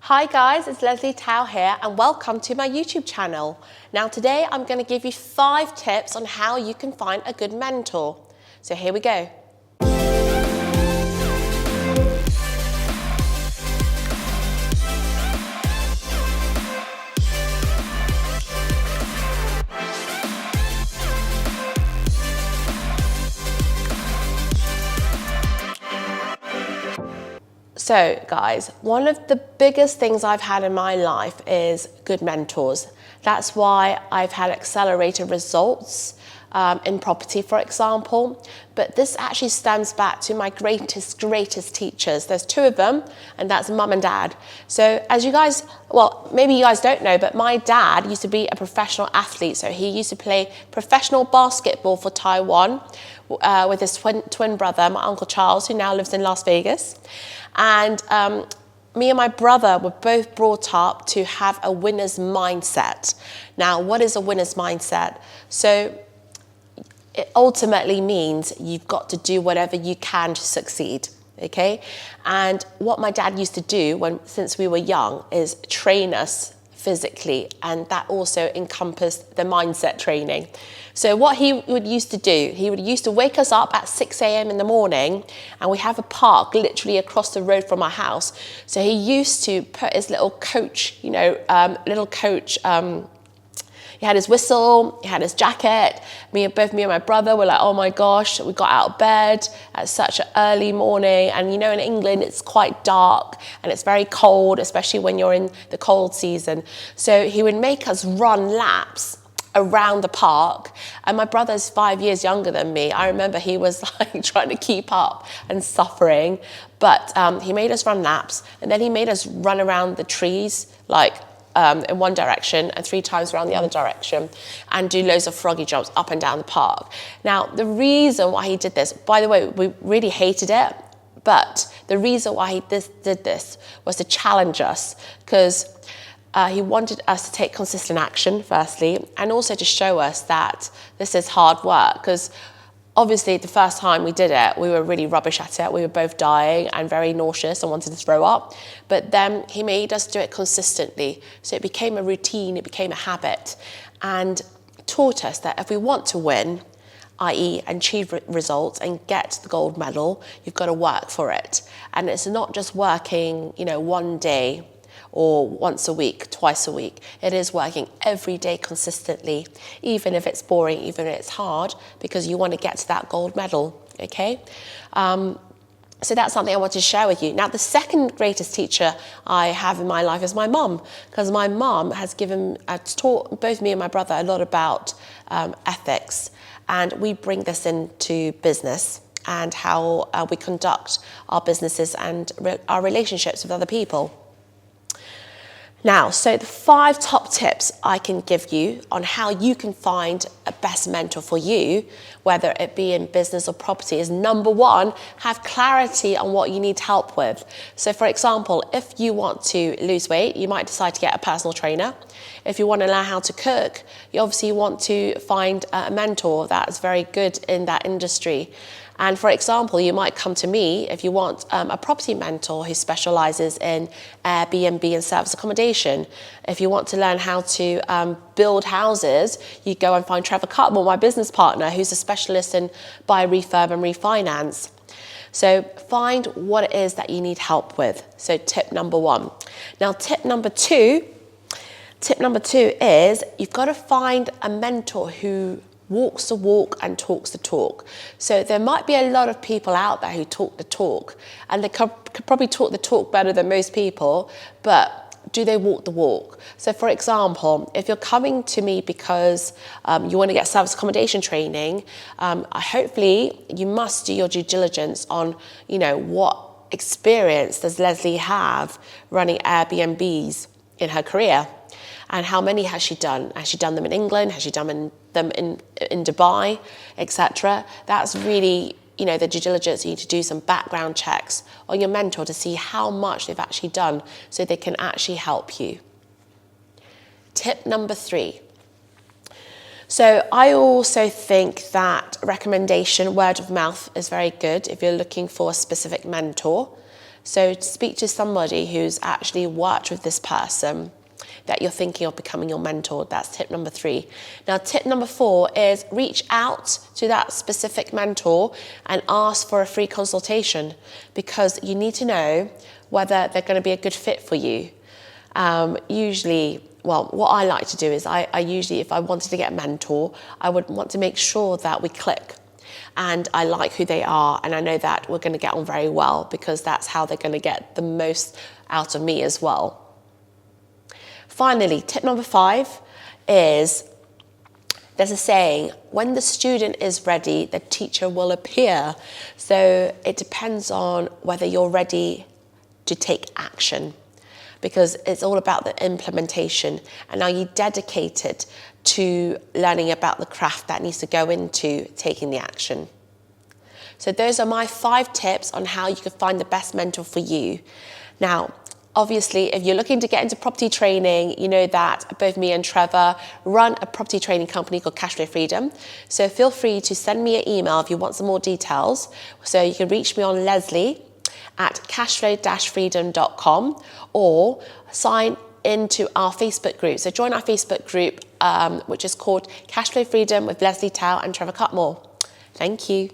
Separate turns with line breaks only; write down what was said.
Hi guys, it's Lesley Tao here and welcome to my YouTube channel. Now today I'm going to give you 5 tips on how you can find a good mentor. So here we go. So guys, one of the biggest things I've had in my life is good mentors. That's why I've had accelerated results in property, for example. But this actually stems back to my greatest teachers. There's 2 of them, and that's mum and dad. So as you guys, well, maybe you guys don't know, but my dad used to be a professional athlete. So he used to play professional basketball for Taiwan with his twin brother, my Uncle Charles, who now lives in Las Vegas. And me and my brother were both brought up to have a winner's mindset. Now, what is a winner's mindset? So it ultimately means you've got to do whatever you can to succeed, okay? And what my dad used to do since we were young is train us physically, and that also encompassed the mindset training. So what he would used to do, he would used to wake us up at 6 a.m. in the morning, and we have a park literally across the road from our house. So he used to put his little coach, he had his whistle, he had his jacket. Both me and my brother were like, oh my gosh, we got out of bed at such an early morning. And you know, in England, it's quite dark and it's very cold, especially when you're in the cold season. So he would make us run laps around the park. And my brother's 5 years younger than me. I remember he was like trying to keep up and suffering. But he made us run laps, and then he made us run around the trees, in one direction and 3 times around the other direction, and do loads of froggy jumps up and down the park. Now, the reason why he did this, by the way, we really hated it, but the reason why he did this was to challenge us, because he wanted us to take consistent action, firstly, and also to show us that this is hard work, because obviously, the first time we did it, we were really rubbish at it. We were both dying and very nauseous and wanted to throw up. But then he made us do it consistently. So it became a routine, it became a habit, and taught us that if we want to win, i.e. achieve results and get the gold medal, you've got to work for it. And it's not just working, one day or once a week, twice a week. It is working every day consistently, even if it's boring, even if it's hard, because you want to get to that gold medal, okay? So that's something I want to share with you. Now, the second greatest teacher I have in my life is my mum, because my mum has taught both me and my brother a lot about ethics, and we bring this into business and how we conduct our businesses and our relationships with other people. Now, so the 5 top tips I can give you on how you can find a best mentor for you, whether it be in business or property, is number 1, have clarity on what you need help with. So for example, if you want to lose weight, you might decide to get a personal trainer. If you want to learn how to cook, you obviously want to find a mentor that's very good in that industry. And for example, you might come to me if you want a property mentor who specializes in Airbnb and service accommodation. If you want to learn how to build houses, you go and find Trevor Cutmore, my business partner, who's a specialist in buy, refurb and refinance. So find what it is that you need help with. So tip number 1. Now tip number 2 is you've got to find a mentor who walks the walk and talks the talk. So there might be a lot of people out there who talk the talk, and they could probably talk the talk better than most people, but do they walk the walk? So for example, if you're coming to me because you want to get service accommodation training, hopefully you must do your due diligence on, what experience does Lesley have running Airbnbs in her career? And how many has she done? Has she done them in England? Has she done them in Dubai, etc.? That's really, the due diligence. You need to do some background checks on your mentor to see how much they've actually done so they can actually help you. Tip number 3. So I also think that recommendation, word of mouth, is very good if you're looking for a specific mentor. So speak to somebody who's actually worked with this person that you're thinking of becoming your mentor. That's tip number 3. Now, tip number 4 is reach out to that specific mentor and ask for a free consultation, because you need to know whether they're going to be a good fit for you. Usually, well, what I like to do is I usually, if I wanted to get a mentor, I would want to make sure that we click and I like who they are and I know that we're going to get on very well, because that's how they're going to get the most out of me as well. Finally, tip number 5 is, there's a saying, when the student is ready, the teacher will appear. So it depends on whether you're ready to take action, because it's all about the implementation. And are you dedicated to learning about the craft that needs to go into taking the action? So those are my 5 tips on how you can find the best mentor for you. Now, obviously, if you're looking to get into property training, you know that both me and Trevor run a property training company called Cashflow Freedom. So feel free to send me an email if you want some more details. So you can reach me on Lesley at cashflow-freedom.com, or sign into our Facebook group. So join our Facebook group, which is called Cashflow Freedom with Lesley Tao and Trevor Cutmore. Thank you.